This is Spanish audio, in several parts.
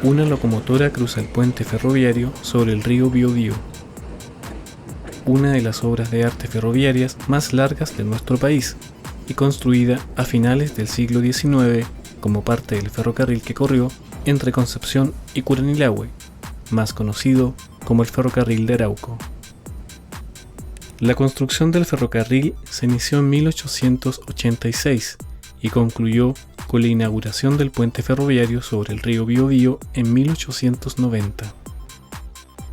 Una locomotora cruza el puente ferroviario sobre el río Biobío, una de las obras de arte ferroviarias más largas de nuestro país y construida a finales del siglo XIX como parte del ferrocarril que corrió entre Concepción y Curanilahue, más conocido como el Ferrocarril de Arauco. La construcción del ferrocarril se inició en 1886 y concluyó con la inauguración del puente ferroviario sobre el río Biobío en 1890.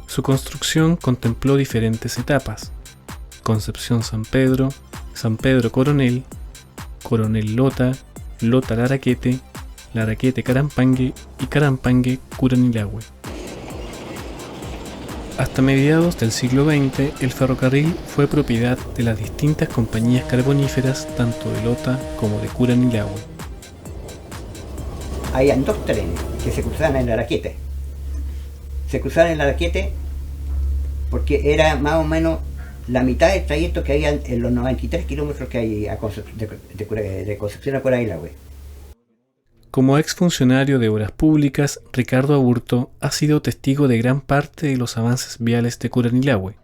Su construcción contempló diferentes etapas: Concepción-San Pedro, San Pedro-Coronel, Coronel-Lota, Lota-Laraquete, Laraquete-Carampangue y Carampangue-Curanilahue. Hasta mediados del siglo XX, el ferrocarril fue propiedad de las distintas compañías carboníferas tanto de Lota como de Curanilahue. Habían dos trenes que se cruzaban en Laraquete. Se cruzaban en Laraquete porque era más o menos la mitad del trayecto que había en los 93 kilómetros que hay de Concepción a Curanilahue. Como exfuncionario de Obras Públicas, Ricardo Aburto ha sido testigo de gran parte de los avances viales de Curanilahue.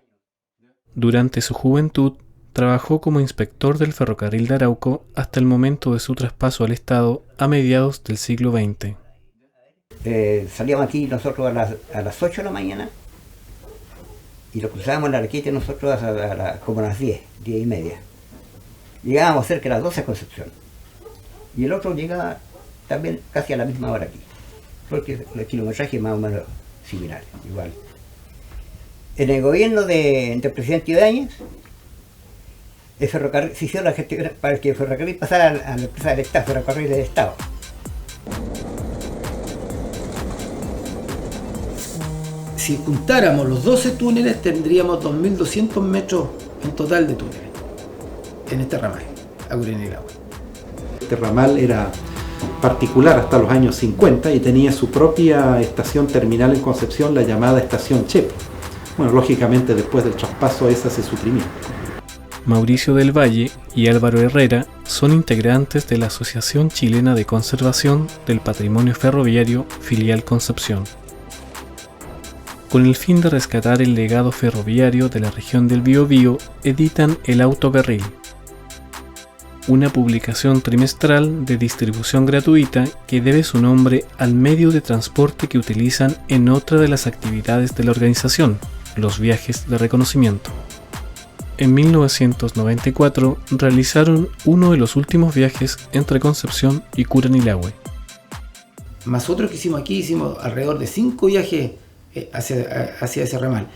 Durante su juventud, trabajó como inspector del ferrocarril de Arauco hasta el momento de su traspaso al Estado a mediados del siglo XX. Salíamos aquí nosotros a las 8 de la mañana y lo cruzábamos en la Laraquete nosotros como a las 10 y media. Llegábamos cerca de las 12 a Concepción y el otro llegaba también casi a la misma hora aquí, porque los kilometrajes más o menos similares, igual. En el gobierno del presidente Ibáñez, el ferrocarril se hizo la gestión para que el ferrocarril pasara a la empresa del Estado, ferrocarril del Estado. Si juntáramos los 12 túneles tendríamos 2.200 metros en total de túneles en este ramal, a Curanilahue. Este ramal era particular hasta los años 50 y tenía su propia estación terminal en Concepción, la llamada estación Chepo. Bueno, lógicamente después del traspaso esa se suprimió. Mauricio del Valle y Álvaro Herrera son integrantes de la Asociación Chilena de Conservación del Patrimonio Ferroviario, filial Concepción. Con el fin de rescatar el legado ferroviario de la región del Biobío, editan El Autocarril, una publicación trimestral de distribución gratuita que debe su nombre al medio de transporte que utilizan en otra de las actividades de la organización, los viajes de reconocimiento. En 1994 realizaron uno de los últimos viajes entre Concepción y Curanilahue. Más otros que hicimos aquí, hicimos alrededor de 5 viajes hacia ese ramal,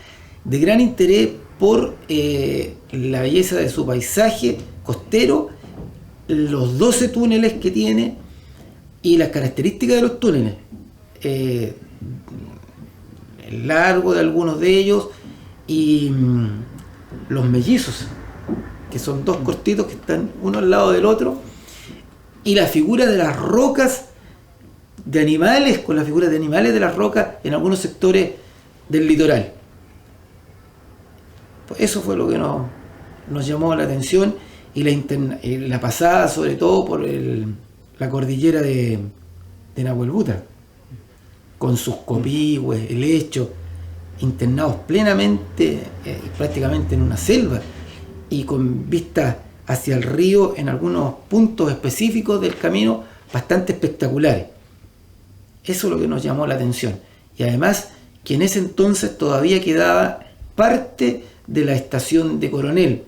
de gran interés por la belleza de su paisaje costero, los 12 túneles que tiene y las características de los túneles, el largo de algunos de ellos y los mellizos, que son dos cortitos que están uno al lado del otro, y la figura de las rocas de animales, con las figuras de animales de las rocas en algunos sectores del litoral. Pues eso fue lo que nos llamó la atención, y la pasada sobre todo por la cordillera de Nahuelbuta, con sus copihue, helechos, internados plenamente, prácticamente en una selva, y con vistas hacia el río en algunos puntos específicos del camino bastante espectaculares. Eso es lo que nos llamó la atención. Y además que en ese entonces todavía quedaba parte de la estación de Coronel,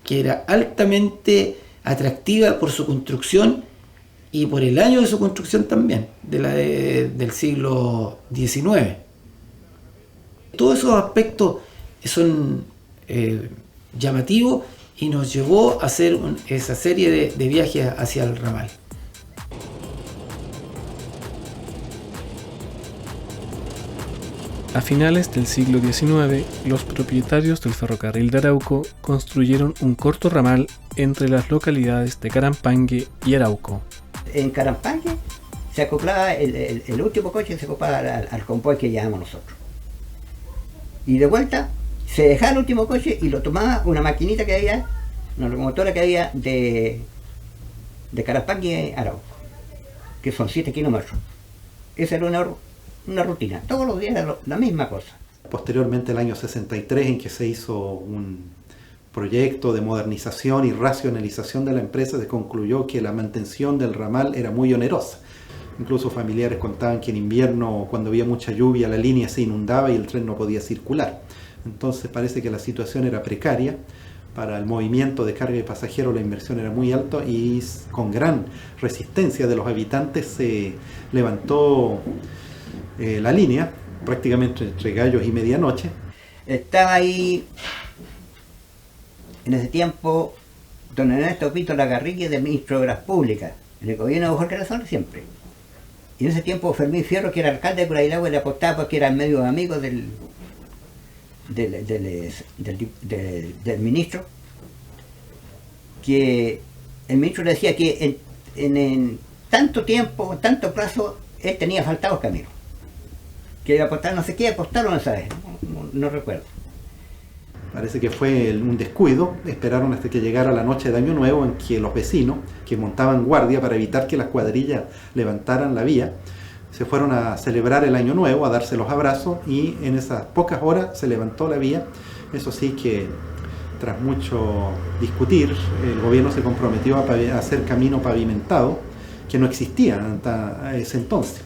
que era altamente atractiva por su construcción y por el año de su construcción también, del siglo XIX. Todos esos aspectos son llamativos y nos llevó a hacer esa serie de viajes hacia el ramal. A finales del siglo XIX, los propietarios del ferrocarril de Arauco construyeron un corto ramal entre las localidades de Carampangue y Arauco. En Carampangue se acoplaba el último coche, se acoplaba al convoy que llevamos nosotros. Y de vuelta se dejaba el último coche y lo tomaba una maquinita que había una locomotora que había de Carapaqui a Arauco, que son 7 kilómetros. Esa era una rutina, todos los días era la misma cosa. Posteriormente, el año 63, en que se hizo un proyecto de modernización y racionalización de la empresa, se concluyó que la mantención del ramal era muy onerosa. Incluso familiares contaban que en invierno, cuando había mucha lluvia, la línea se inundaba y el tren no podía circular. Entonces parece que la situación era precaria. Para el movimiento de carga y pasajeros la inversión era muy alta y con gran resistencia de los habitantes se levantó la línea, prácticamente entre gallos y medianoche. Estaba ahí, en ese tiempo, don Ernesto Pito Lagarrigue, del ministro de Obras Públicas, en el gobierno de Jorge Razón siempre. Y en ese tiempo Fermín Fierro, que era alcalde de Curailagua, le apostaba porque era medio amigo del ministro, que el ministro le decía que en tanto tiempo, en tanto plazo, él tenía faltados caminos. Que apostaron, no sé qué apostaron esa vez, no recuerdo. Parece que fue un descuido, esperaron hasta que llegara la noche de Año Nuevo, en que los vecinos, que montaban guardia para evitar que las cuadrillas levantaran la vía, se fueron a celebrar el Año Nuevo, a darse los abrazos, y en esas pocas horas se levantó la vía. Eso sí que, tras mucho discutir, el gobierno se comprometió a hacer camino pavimentado, que no existía hasta ese entonces.